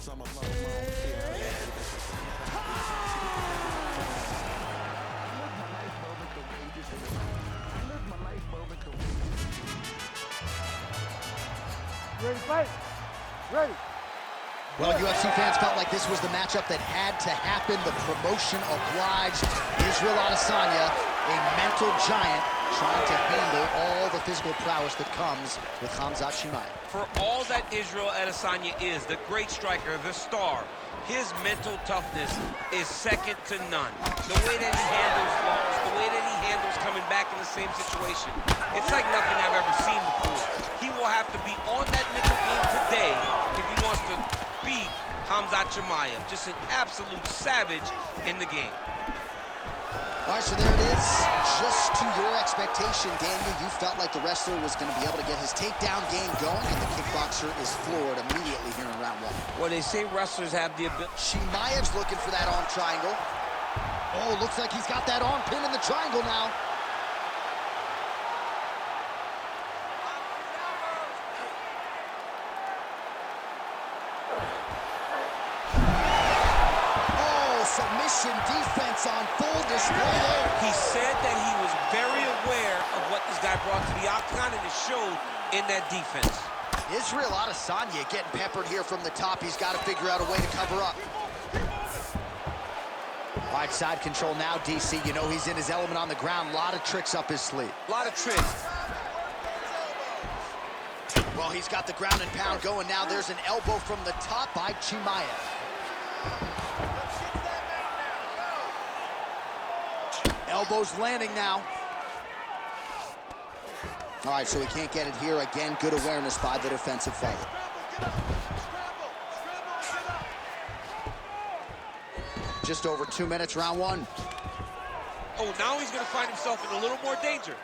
Ready to fight? Ready. Well, UFC fans felt like this was the matchup that had to happen. The promotion obliged. Israel Adesanya, a mental giant, trying to handle all the physical prowess that comes with Khamzat Chimaev. For all that Israel Adesanya is, the great striker, the star, his mental toughness is second to none. The way that he handles loss, the way that he handles coming back in the same situation, it's like nothing I've ever seen before. He will have to be on that mental game today if he wants to beat Khamzat Chimaev. Just an absolute savage in the game. All right, so there it is. Just to your expectation, Daniel, you felt like the wrestler was going to be able to get his takedown game going, and the kickboxer is floored immediately here in round one. Well, they say wrestlers have the ability. Chimaev's looking for that arm triangle. Oh, looks like he's got that arm pin in the triangle now. Submission defense on full display there. He said that he was very aware of what this guy brought to the octagon, and it showed in that defense. Israel Adesanya getting peppered here from the top. He's got to figure out a way to cover up. All right, side control now, DC. You know he's in his element on the ground. A lot of tricks up his sleeve. A lot of tricks. Well, he's got the ground and pound going now. There's an elbow from the top by Chimaev. Elbows landing now. All right, so he can't get it here. Again, good awareness by the defensive fighter. Just over 2 minutes, round one. Oh, now he's going to find himself in a little more danger.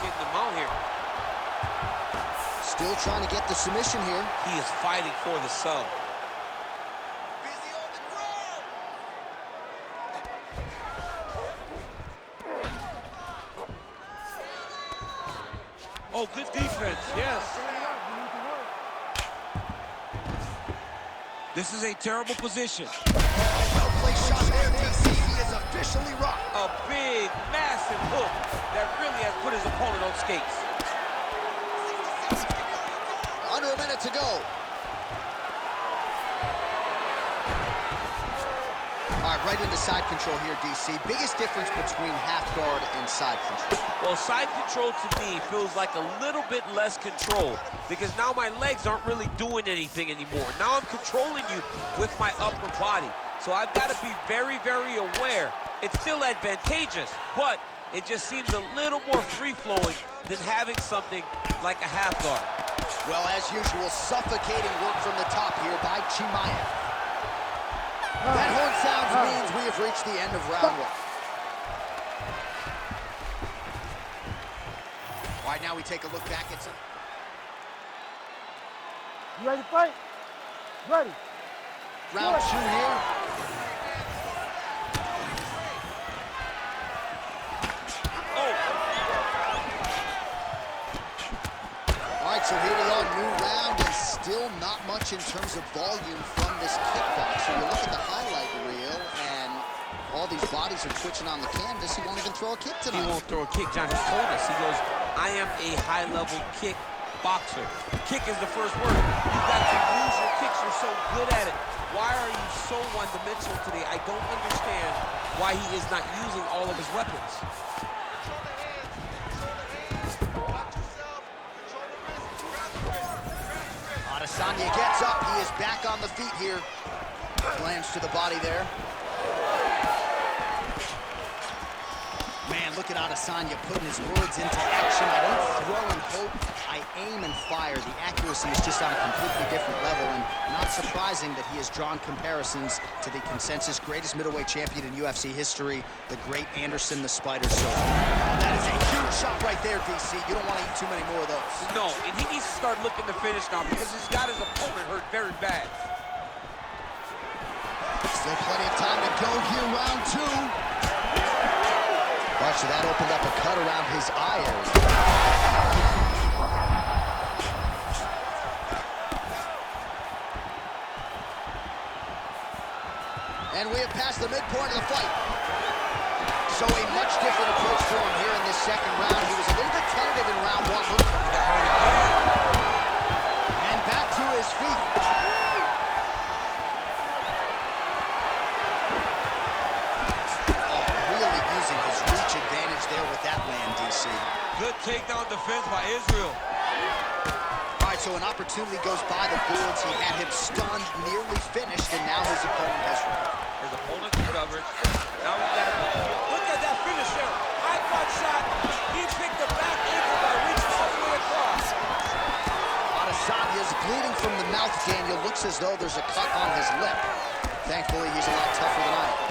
Getting him out here. Still trying to get the submission here. He is fighting for the sub. Oh, good defense, yes. This is a terrible position. Well-placed shot there, DC. He is officially rocked. A big, massive hook that really has put his opponent on skates. Under a minute to go. All right, right into side control here, DC. Biggest difference between half guard and side control? Well, side control to me feels like a little bit less control because now my legs aren't really doing anything anymore. Now I'm controlling you with my upper body. So I've got to be very, very aware. It's still advantageous, but it just seems a little more free-flowing than having something like a half guard. Well, as usual, suffocating work from the top here by Chimaev. That horn sounds means we have reached the end of round one. All right, now we take a look back at some... You ready to fight? Ready. Round two here. Oh. All right, so here we are, new round, and still not much in terms of volume from this kickboxer. You look at the highlight reel, and all these bodies are twitching on the canvas. He won't even throw a kick tonight. He won't throw a kick, John. He told us. He goes, I am a high-level kick boxer. Kick is the first word. You've got to use your kicks. You're so good at it. Why are you so one-dimensional today? I don't understand why he is not using all of his weapons. Adesanya gets up. He is back on the feet here. Lands to the body there. Man, look at Adesanya putting his words into action. I don't throw and hope. I aim and fire. The accuracy is just on a completely different level, and not surprising that he has drawn comparisons to the consensus greatest middleweight champion in UFC history, the great Anderson the Spider Silva. That is a huge shot right there, DC. You don't want to eat too many more of those. No, and he needs to start looking to finish now because he's got his opponent hurt very bad. Still plenty of time to go here, round two. Right, so that opened up a cut around his eye area. And we have passed the midpoint of the fight. So a much different approach for him here in this second round. He was a little bit tentative in round one. And back to his feet. Oh, really using his reach advantage there with that land, DC. Good takedown defense by Israel. All right, so an opportunity goes by the boards. He had him stunned, nearly finished, and now his opponent has recovered. His opponent's recovered. Now we got to look at that finish there. High front shot. He picked the back ankle by reaching all the way across. Adesanya's bleeding from the mouth, Daniel. Looks as though there's a cut on his lip. Thankfully, he's a lot tougher than I am.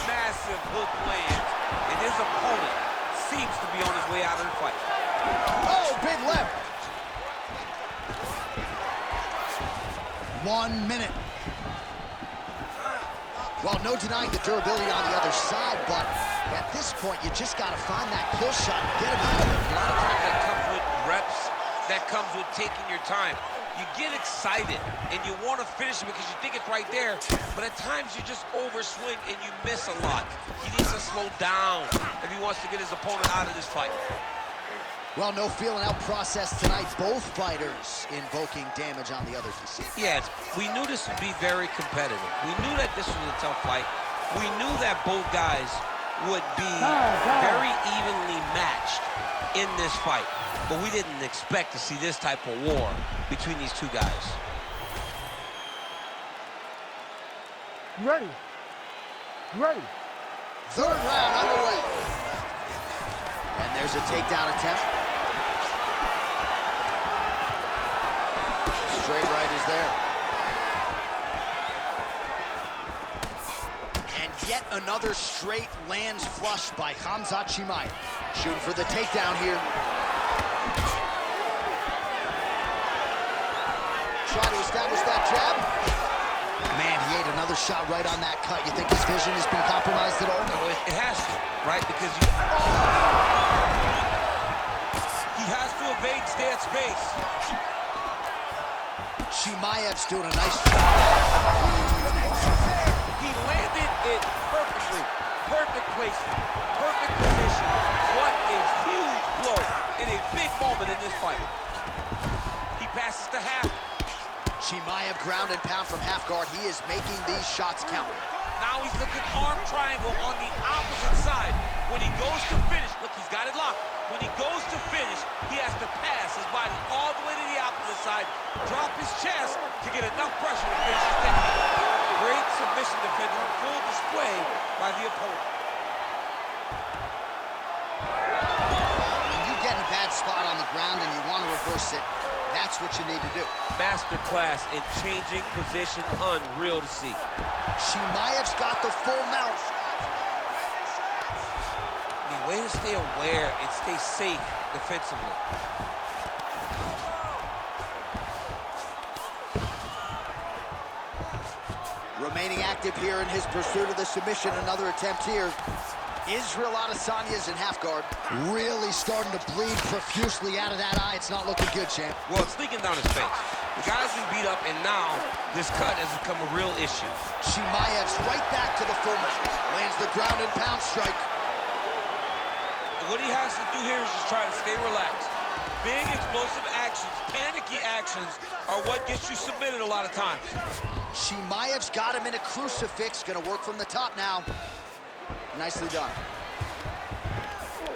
Massive hook lands, and his opponent seems to be on his way out of the fight. Oh, big left. 1 minute. Well, no denying the durability on the other side, but at this point, you just got to find that kill shot and get him out of it. A lot of times that comes with reps, that comes with taking your time. You get excited, and you want to finish it because you think it's right there, but at times you just overswing and you miss a lot. He needs to slow down if he wants to get his opponent out of this fight. Well, no feeling out process tonight. Both fighters invoking damage on the other. Yes, we knew this would be very competitive. We knew that this was a tough fight. We knew that both guys would be very evenly matched in this fight. But we didn't expect to see this type of war between these two guys. You ready? You ready? Third round underway. And there's a takedown attempt. Straight right is there. And yet another straight lands flush by Khamzat Chimaev. Shooting for the takedown here. Try to establish that jab. Man, he ate another shot right on that cut. You think his vision has been compromised at all? No, it has to, right? Because he has to evade, stay at space. Chimaev's doing a nice job. He landed it perfectly. Perfect placement, perfect position. What a huge blow in a big moment in this fight. He passes to half. Chimaev ground and pound from half guard. He is making these shots count. Now he's looking arm triangle on the opposite side. When he goes to finish, look, he's got it locked. When he goes to finish, he has to pass his body all the way to the opposite side, drop his chest to get enough pressure to finish his technique. Great submission defense on full display by the opponent. When you get in a bad spot on the ground and you want to reverse it, that's what you need to do. Masterclass in changing position, unreal to see. Chimaev's got the full mount. The way to stay aware and stay safe defensively. Remaining active here in his pursuit of the submission. Another attempt here. Israel Adesanya's in half guard. Really starting to bleed profusely out of that eye. It's not looking good, champ. Well, it's leaking down his face. The guy's been beat up, and now this cut has become a real issue. Chimaev's right back to the full mount. Lands the ground and pound strike. What he has to do here is just try to stay relaxed. Big, explosive actions, panicky actions are what gets you submitted a lot of times. Chimaev's got him in a crucifix. Gonna work from the top now. Nicely done.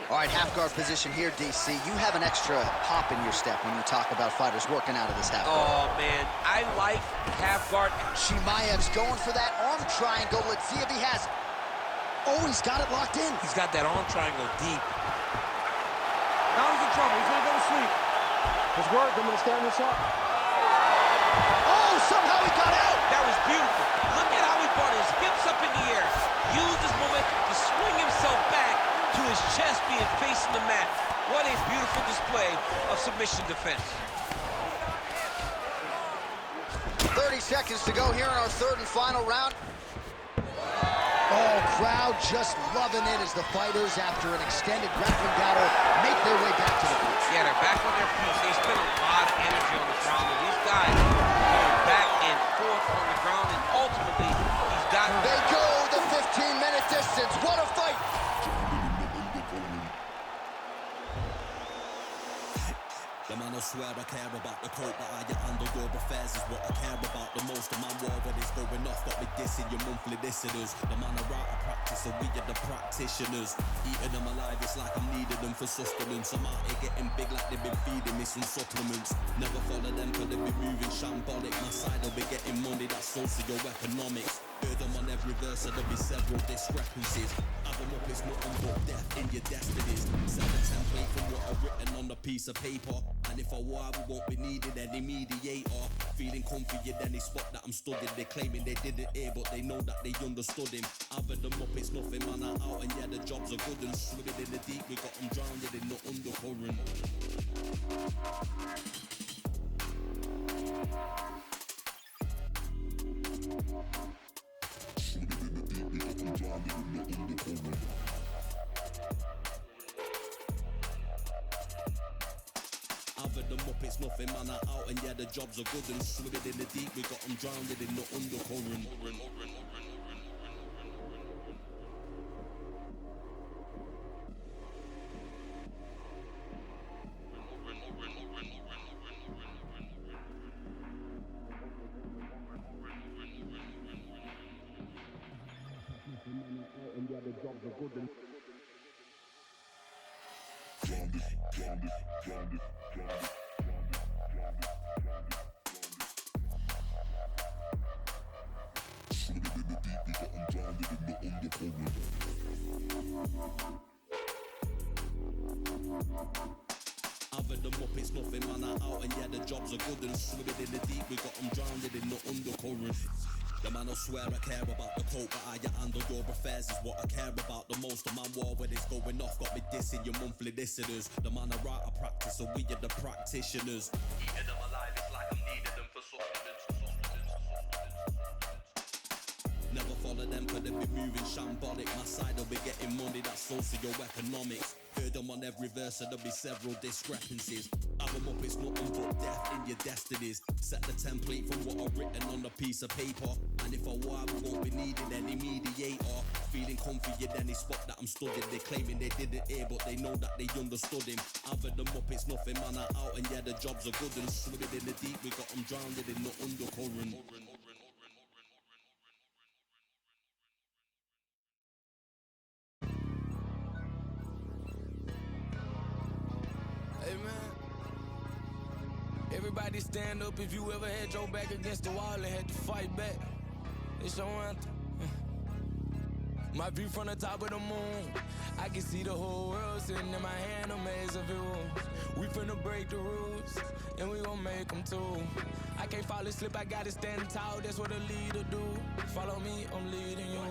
All right, half guard position here, DC. You have an extra hop in your step when you talk about fighters working out of this half guard. Oh, man, I like half guard. Chimaev's going for that arm triangle. Let's see if he has it. Oh, he's got it locked in. He's got that arm triangle deep. Now he's in trouble. He's gonna go to sleep. His work, I'm gonna stand this up. Oh, somehow he got out. That was beautiful. Look at how he brought his hips up in the air. Used his momentum to swing himself back to his chest being facing the mat. What a beautiful display of submission defense. 30 seconds to go here in our third and final round. Oh, crowd just loving it as the fighters, after an extended grappling battle, make their way back to the feet. Yeah, they're back on their feet. They spend a lot of energy on the ground, and these guys going back and forth on the ground, and ultimately, he's got... They go the 15-minute distance. What a fight! The man I swear I care about the coat, but I handle your affairs is what I care about the most. The man war when it's going off, got me dissing your monthly listeners. The man I write, I practice, and we are the practitioners. Eating them alive, it's like I'm needing them for sustenance. I'm out here getting big like they've been feeding me some supplements. Never follow them cause they be moving shambolic. My side will be getting money, that's socioeconomics. Heard them on every verse, so there'll be several discrepancies. Have them up, it's nothing but death in your destinies. Set the template from what I've written on a piece of paper. And if I war, we won't be needing any mediator. Feeling comfy in any spot that I'm stood in. They claiming they didn't hear, but they know that they understood him. I've had them up, it's nothing, man, I'm out. And yeah, the jobs are good and swimming in the deep. We got them drowned in the undercurrent. I've had them up, it's nothing, man, I'm out. And yeah, the jobs are good and swimming in the deep. We got them drowned in the undercurrent. And yeah, the jobs are good and I've had them up, it's nothing, man, I'm out. And yeah, the jobs are good and swimming in the deep. We got them drowned in the undercurrent. The man I swear I care about the coat, but I handle your affairs is what I care about the most. The man war when it's going off, got me dissing your monthly listeners. The man I write, I practice, and we are the practitioners. Eating them alive, it's like I'm needing them for sustenance. Never follow them cause they be moving shambolic. My side will be getting money, that's socio-economics. Heard them on every verse, so there'll be several discrepancies. Have them up, it's nothing but death in your destinies. Set the template from what I've written on a piece of paper. And if I war, we won't be needing any mediator. Feeling comfy in any spot that I'm stood in. They claiming they didn't hear, but they know that they understood him. I've had them up, it's nothing, man, I'm out. And yeah, the jobs are good and swimming in the deep. We got them drowned in the undercurrent. Hey man, everybody stand up if you ever had your back against the wall and had to fight back. It's your anthem. My view from the top of the moon, I can see the whole world sitting in my hand, a maze of rules. We finna break the rules, and we gon' make them too. I can't fall asleep, I gotta stand tall, that's what a leader do. Follow me, I'm leading you.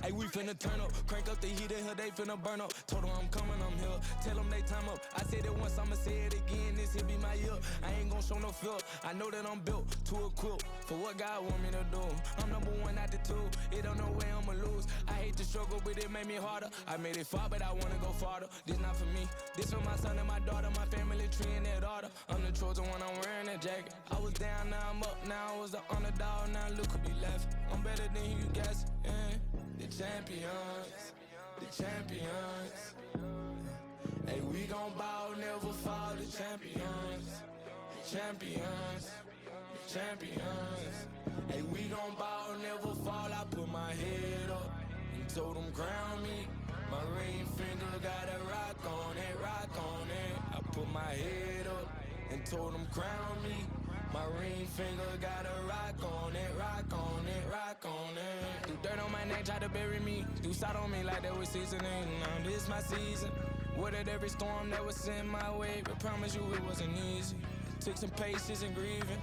Hey, we finna turn up, crank up the heat in here, they finna burn up. Told them I'm coming, I'm here, tell them they time up. I said it once, I'ma say it again, this here be my year. I ain't gon' show no fear, I know that I'm built to equip for what God want me to do. I'm number one out the two, it don't know where I'ma lose. I hate the struggle, but it made me harder. I made it far, but I wanna go farther. This not for me, this for my son and my daughter, my family tree and their daughter. I'm the chosen one, I'm wearing that jacket. I was down, now I'm up, now I was the underdog, now look who be left. I'm better than you guys, yeah. The champions, the champions. Hey, we gon' bow, never fall, the champions, the champions, the champions. Hey, we gon' bow, never fall, I put my head up and told them crown me. My ring finger got a rock on it, rock on it. I put my head up and told them crown me. My ring finger got a rock on it, rock on it, rock on it. Do dirt on my neck, try to bury me. Do side on me like that was seasoning. Now this my season. Weathered every storm that was sent my way, but promise you it wasn't easy. Took some patience and grieving.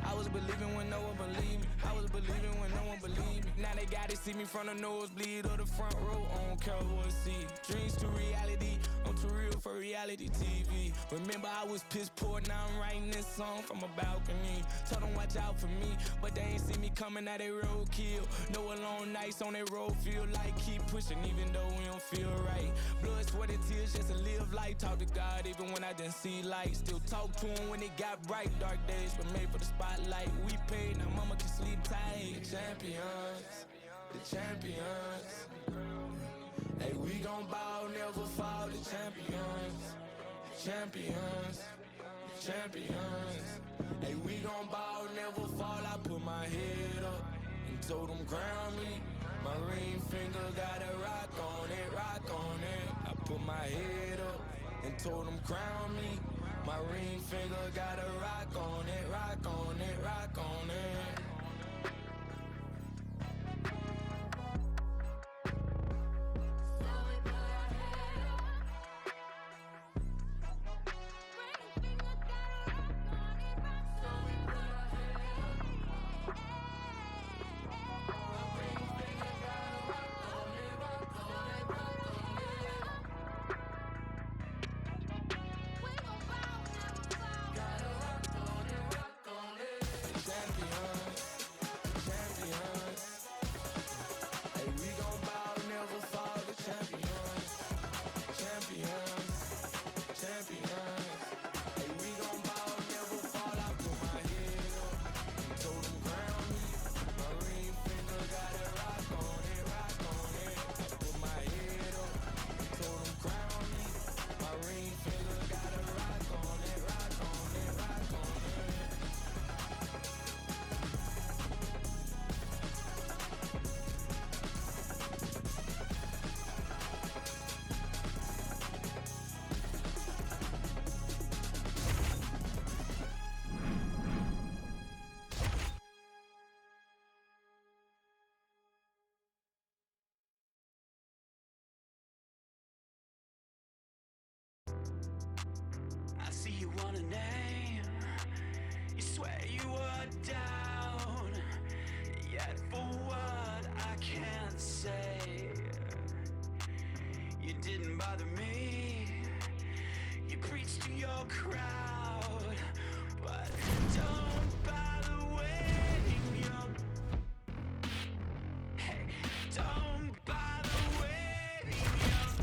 I was believing when no one believed me. I was believing when no one believed me. Now they gotta see me from the nosebleed or the front row. I don't care who I see. Dreams to reality, I'm too real for reality. reality TV. Remember I was piss poor, now I'm writing this song from a balcony. Told them watch out for me, but they ain't see me coming at a roadkill. No alone nights on that road, feel like keep pushing even though we don't feel right. Blood, sweat, and tears just to live life. Talk to God even when I didn't see light. Still talk to him when it got bright. Dark days were made for the spotlight. We paid, now mama can sleep tight. The champions, the champions. Hey, we gon' ball, never fall. The champions, the champions, the champions. Hey, we gon' ball, never fall. I put my head up and told them crown me. My ring finger got a rock on it, rock on it. I put my head up and told them crown me. My ring finger got a rock on it, rock on it, rock on it. I see you want a name. You swear you were down. Yet for what I can't say. You didn't bother me. You preached to your crowd. But don't bother waiting your. Hey, don't bother waiting your.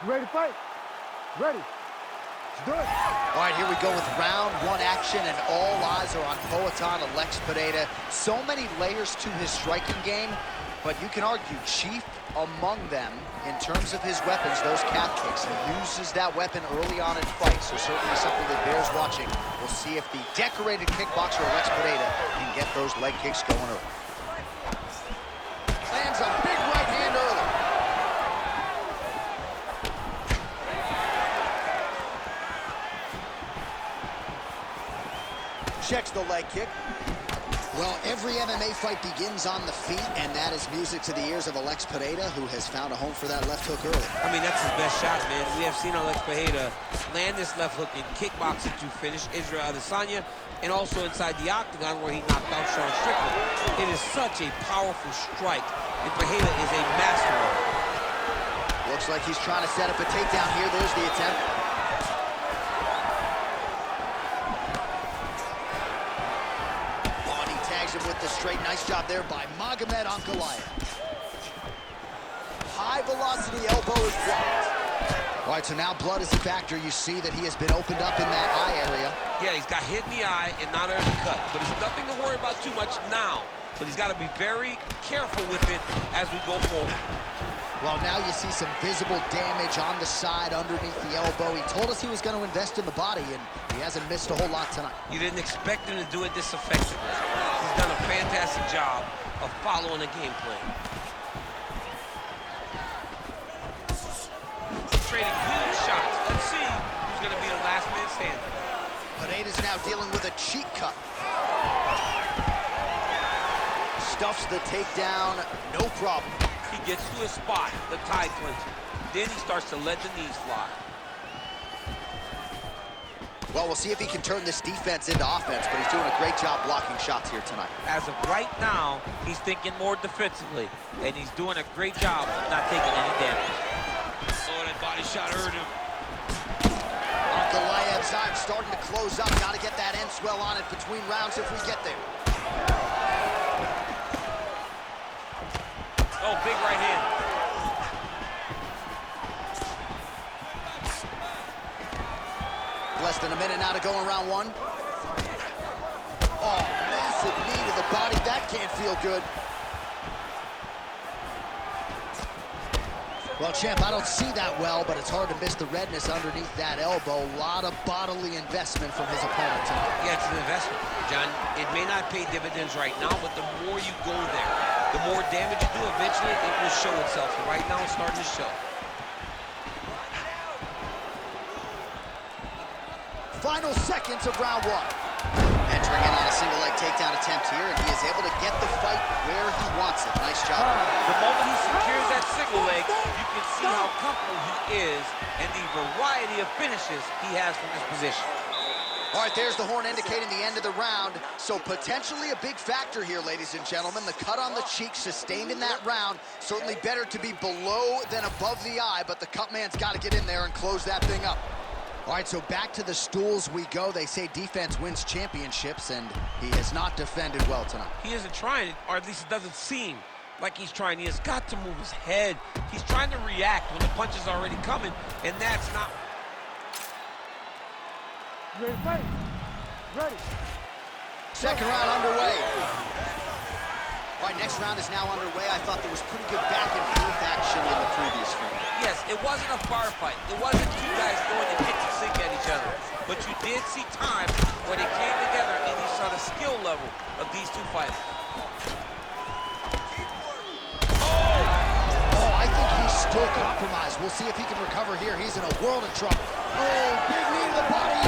You ready to fight? Ready. Let's do it. All right, here we go with round one action, and all eyes are on Poatan Alex Pereira. So many layers to his striking game, but you can argue chief among them in terms of his weapons, those calf kicks. He uses that weapon early on in fights, so certainly something that bears watching. We'll see if the decorated kickboxer Alex Pereira can get those leg kicks going early. Lands a big right hand early. Checks the leg kick. Well, every MMA fight begins on the feet, and that is music to the ears of Alex Pereira, who has found a home for that left hook early. I mean, that's his best shot, man. We have seen Alex Pereira land this left hook in kickboxing to finish Israel Adesanya, and also inside the octagon where he knocked out Sean Strickland. It is such a powerful strike, and Pereira is a master of it. Looks like he's trying to set up a takedown here. There's the attempt. With the straight, nice job there by Magomed Ankalaev. High velocity elbow is blocked. All right, so now blood is a factor. You see that he has been opened up in that eye area. Yeah, he's got hit in the eye and not early cut, but it's nothing to worry about too much now. But he's got to be very careful with it as we go forward. Well, now you see some visible damage on the side underneath the elbow. He told us he was going to invest in the body, and he hasn't missed a whole lot tonight. You didn't expect him to do it this effectively. He's done a fantastic job of following the game plan. Trading huge shots. Let's see who's going to be the last man standing. Pereira's now dealing with a cheek cut. Stuffs the takedown, no problem. He gets to a spot, the tie clincher. Then he starts to let the knees fly. Well, we'll see if he can turn this defense into offense, but he's doing a great job blocking shots here tonight. As of right now, he's thinking more defensively, and he's doing a great job of not taking any damage. Oh, that body shot hurt him. Goliath's time starting to close up. Got to get that end swell on it between rounds if we get there. Oh, big right hand. Less than a minute now to go in round one. Oh, massive knee to the body. That can't feel good. Well, champ, I don't see that well, but it's hard to miss the redness underneath that elbow. A lot of bodily investment from his opponent tonight. Yeah, it's an investment, John. It may not pay dividends right now, but the more you go there, the more damage you do, eventually it will show itself. So right now, it's starting to show. Final seconds of round one. Entering in on a single leg takedown attempt here, and he is able to get the fight where he wants it. Nice job. The moment he secures that single leg, you can see how comfortable he is and the variety of finishes he has from this position. All right, there's the horn indicating the end of the round. So potentially a big factor here, ladies and gentlemen. The cut on the cheek sustained in that round. Certainly better to be below than above the eye, but the cut man's got to get in there and close that thing up. All right, so back to the stools we go. They say defense wins championships, and he has not defended well tonight. He isn't trying, or at least it doesn't seem like he's trying. He has got to move his head. He's trying to react when the punch is already coming, and that's not... Ready, fight. Ready. Second round underway. All right, next round is now underway. I thought there was pretty good back and forth action in the previous fight. Yes, it wasn't a bar fight. It wasn't two guys throwing the kitchen sink at each other. But you did see times where they came together and you saw the skill level of these two fighters. Oh, I think he's still compromised. We'll see if he can recover here. He's in a world of trouble. Oh, big knee to the body.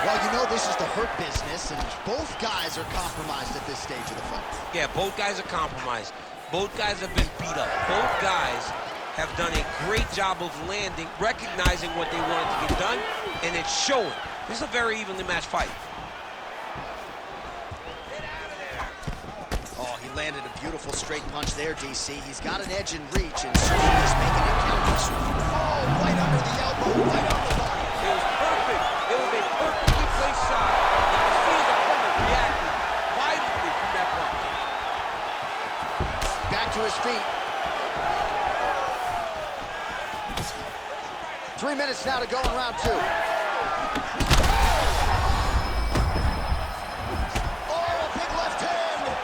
Well, you know this is the hurt business, and both guys are compromised at this stage of the fight. Yeah, both guys are compromised. Both guys have been beat up. Both guys have done a great job of landing, recognizing what they wanted to get done, and it's showing. This is a very evenly matched fight. Oh, he landed a beautiful straight punch there, DC. He's got an edge in reach, and certainly he's making it count this one. Oh, right under the elbow, right on the body. It was perfect. It was a perfectly placed shot. And you see his opponent reacting violently from that punch. Back to his feet. 3 minutes now to go in round two. Oh, a big left hand.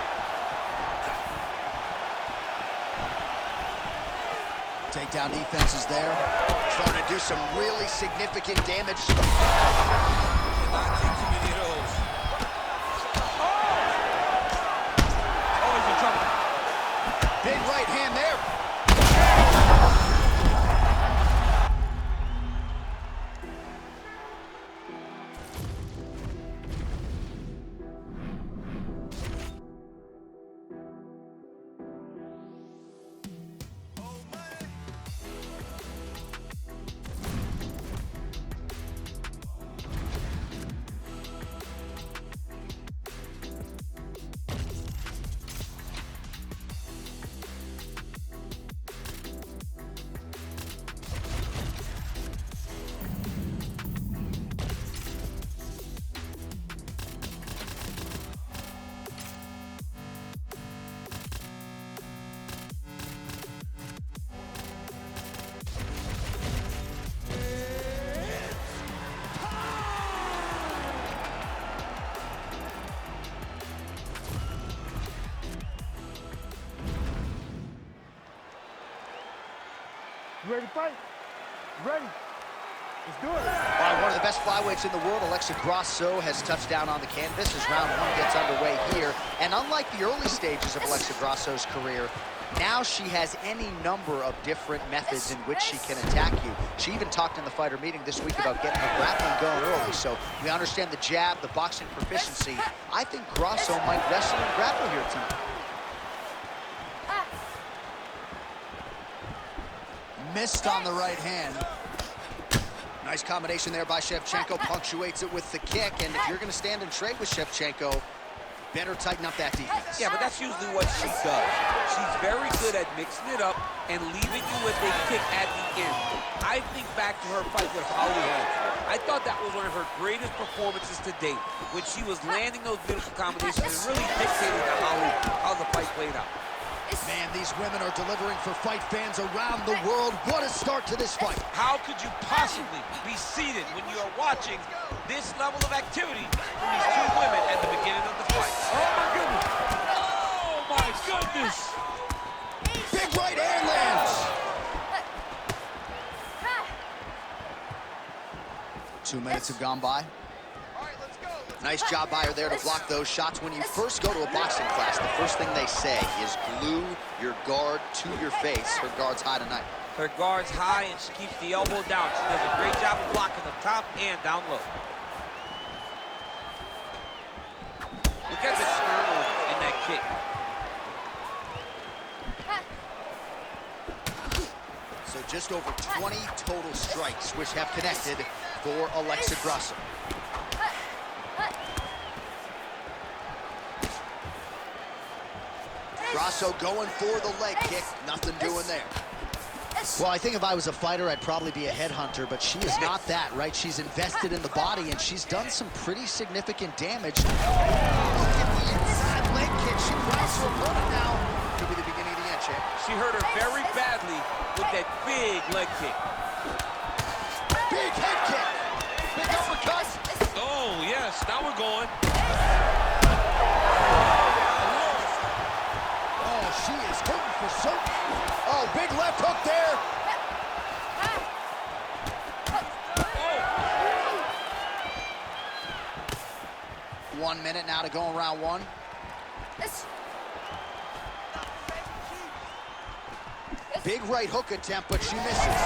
Takedown defense is there. Starting to do some really significant damage. Not too many of those. Oh, he's in trouble. Big right hand there. You ready to fight? Ready. Let's do it. All right, one of the best flyweights in the world, Alexa Grasso, has touched down on the canvas as round one gets underway here. And unlike the early stages of Alexa Grasso's career, now she has any number of different methods in which she can attack you. She even talked in the fighter meeting this week about getting her grappling going early. So we understand the jab, the boxing proficiency. I think Grasso might wrestle and grapple here tonight. missed on the right hand. Nice combination there by Shevchenko, punctuates it with the kick, and if you're going to stand and trade with Shevchenko, better tighten up that defense. Yeah, but that's usually what she does. She's very good at mixing it up and leaving you with a kick at the end. I think back to her fight with Holly Holmes. I thought that was one of her greatest performances to date, when she was landing those beautiful combinations and really dictating to Holly how the fight played out. Man, these women are delivering for fight fans around the world. What a start to this fight. How could you possibly be seated when you are watching this level of activity from these two women at the beginning of the fight? Oh my goodness! Big right hand lands. 2 minutes have gone by. Nice job by her there to block those shots. When you first go to a boxing class, the first thing they say is glue your guard to your face. Her guard's high tonight. Her guard's high and she keeps the elbow down. She does a great job of blocking the top and down low. Look at the turnover in that kick. So just over 20 total strikes, which have connected for Alexa Grasso. Grasso going for the leg kick, nothing doing there. Well, I think if I was a fighter, I'd probably be a headhunter, but she is not that, right? She's invested in the body, and she's done some pretty significant damage. Look at the inside leg kick. She grabs her opponent now. Could be the beginning of the end, champ. She hurt her very badly with that big leg kick. Big head kick. Big uppercut. Oh, yes, now we're going. She is hurting for certain. Oh, big left hook there. Oh. 1 minute now to go in round one. Big right hook attempt, but she misses.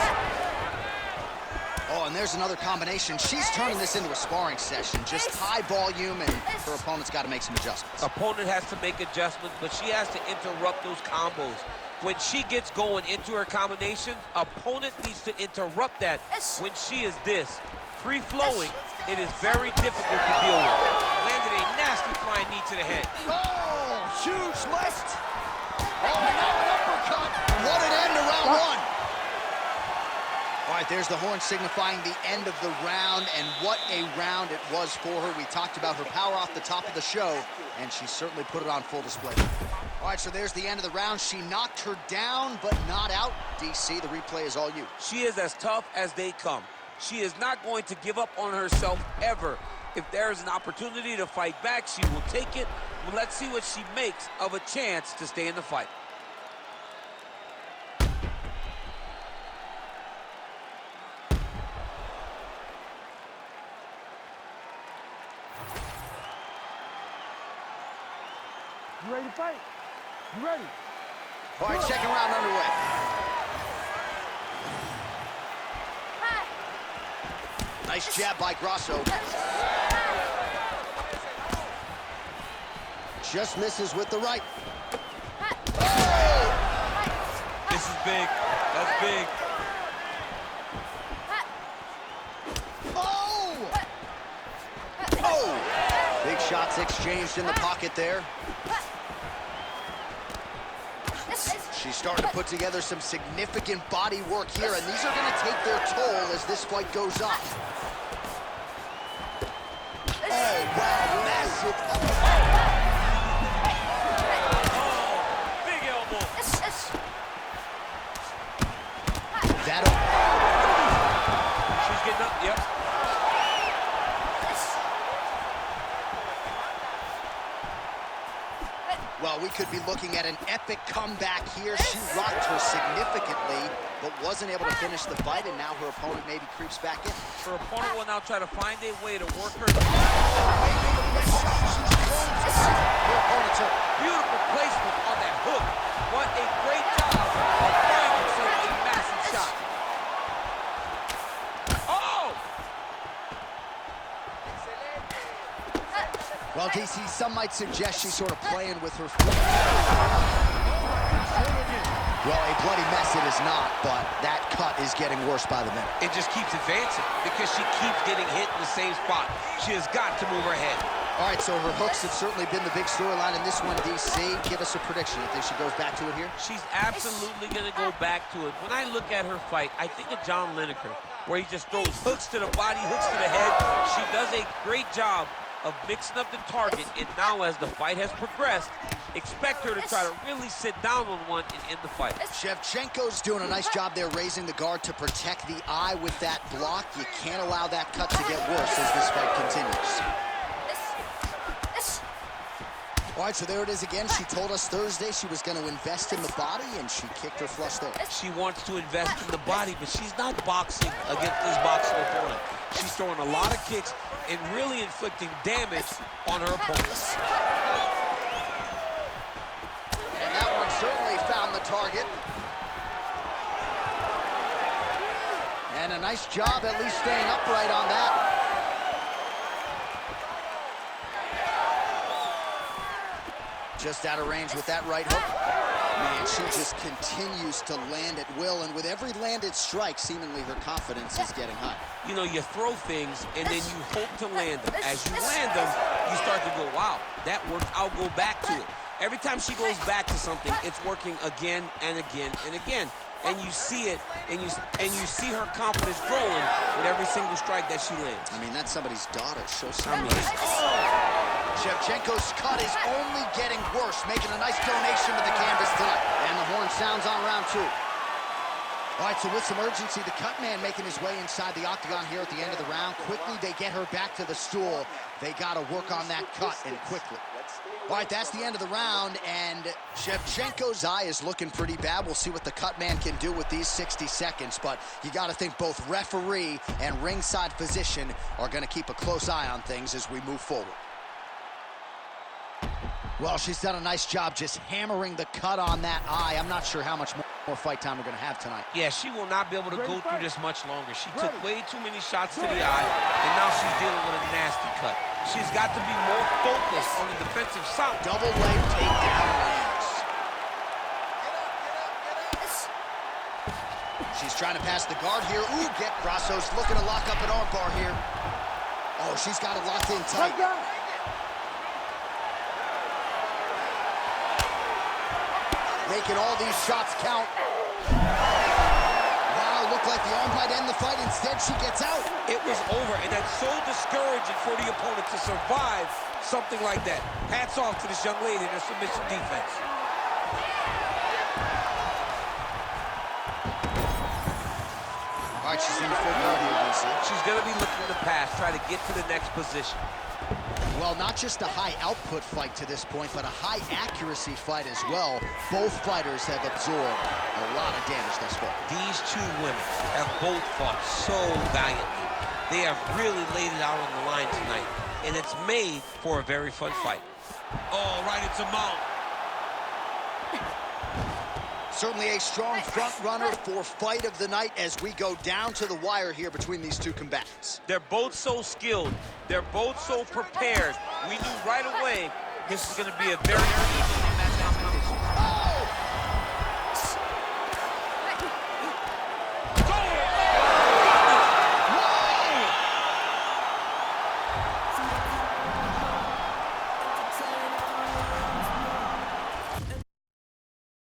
Oh, and there's another combination. She's turning this into a sparring session. Just high volume, and her opponent's got to make some adjustments. Opponent has to make adjustments, but she has to interrupt those combos. When she gets going into her combination, opponent needs to interrupt that. When she is this free-flowing, it is very difficult to deal with. Landed a nasty flying knee to the head. Oh, huge left. Oh, now an uppercut. What an end to round one. All right, there's the horn signifying the end of the round, and what a round it was for her. We talked about her power off the top of the show, and she certainly put it on full display. All right, so there's the end of the round. She knocked her down, but not out. DC, the replay is all you. She is as tough as they come. She is not going to give up on herself ever. If there is an opportunity to fight back, she will take it. Well, let's see what she makes of a chance to stay in the fight. You ready to fight? You ready? All right, second round underway. Nice jab by Grasso. Just misses with the right. Oh! This is big. That's big. Oh! Oh! Big shots exchanged in the pocket there. She's starting to put together some significant body work here, and these are going to take their toll as this fight goes on. Oh, wow, massive. Oh, big elbow. That'll... She's getting up, yep. Well, we could be looking at an epic comeback here. She rocked her significantly, but wasn't able to finish the fight, and now her opponent maybe creeps back in. Her opponent will now try to find a way to work her. Her opponent's hurt. Beautiful placement on that hook. What a great job of finding such a massive shot. Oh! Well, DC, some might suggest she's sort of playing with her foot. Well, a bloody mess it is not, but that cut is getting worse by the minute. It just keeps advancing because she keeps getting hit in the same spot. She has got to move her head. All right, so her hooks have certainly been the big storyline in this one, DC. Give us a prediction. You think she goes back to it here? She's absolutely going to go back to it. When I look at her fight, I think of John Lineker, where he just throws hooks to the body, hooks to the head. She does a great job of mixing up the target, and now as the fight has progressed, expect her to try to really sit down on one and end the fight. Shevchenko's doing a nice job there raising the guard to protect the eye with that block. You can't allow that cut to get worse as this fight continues. All right, so there it is again. She told us Thursday she was going to invest in the body, and she kicked her flush there. She wants to invest in the body, but she's not boxing against this boxing opponent. She's throwing a lot of kicks and really inflicting damage on her opponents. And that one certainly found the target. And a nice job at least staying upright on that. Just out of range with that right hook. Man, she just continues to land at will, and with every landed strike, seemingly her confidence is getting high. You know, you throw things, and then you hope to land them. As you land them, you start to go, wow, that worked, I'll go back to it. Every time she goes back to something, it's working again and again and again. And you see it, and you see her confidence growing with every single strike that she lands. I mean, that's somebody's daughter. Show some. Shevchenko's cut is only getting worse, making a nice donation to the canvas tonight. And the horn sounds on round two. All right, so with some urgency, the cut man making his way inside the octagon here at the end of the round. Quickly, they get her back to the stool. They got to work on that cut, and quickly. All right, that's the end of the round, and Shevchenko's eye is looking pretty bad. We'll see what the cut man can do with these 60 seconds, but you got to think both referee and ringside physician are going to keep a close eye on things as we move forward. Well, she's done a nice job just hammering the cut on that eye. I'm not sure how much more fight time we're going to have tonight. Yeah, she will not be able to go through this much longer. She took way too many shots to the eye, and now she's dealing with a nasty cut. She's got to be more focused on the defensive side. Double leg takedown lands. She's trying to pass the guard here. Ooh, get Brassos looking to lock up an armbar here. Oh, she's got it locked in tight. Making all these shots count. Wow, looked like the arm might end the fight. Instead, she gets out. It was over, and that's so discouraging for the opponent to survive something like that. Hats off to this young lady and her submission defense. All right, she's in the full guard here, DC. She's going to be looking to pass, try to get to the next position. Well, not just a high output fight to this point, but a high accuracy fight as well. Both fighters have absorbed a lot of damage thus far. These two women have both fought so valiantly. They have really laid it out on the line tonight, and it's made for a very fun fight. Oh, right into mount. Certainly a strong front runner for fight of the night as we go down to the wire here between these two combatants. They're both so skilled. They're both so prepared. We knew right away this is going to be a very evenly matched competition.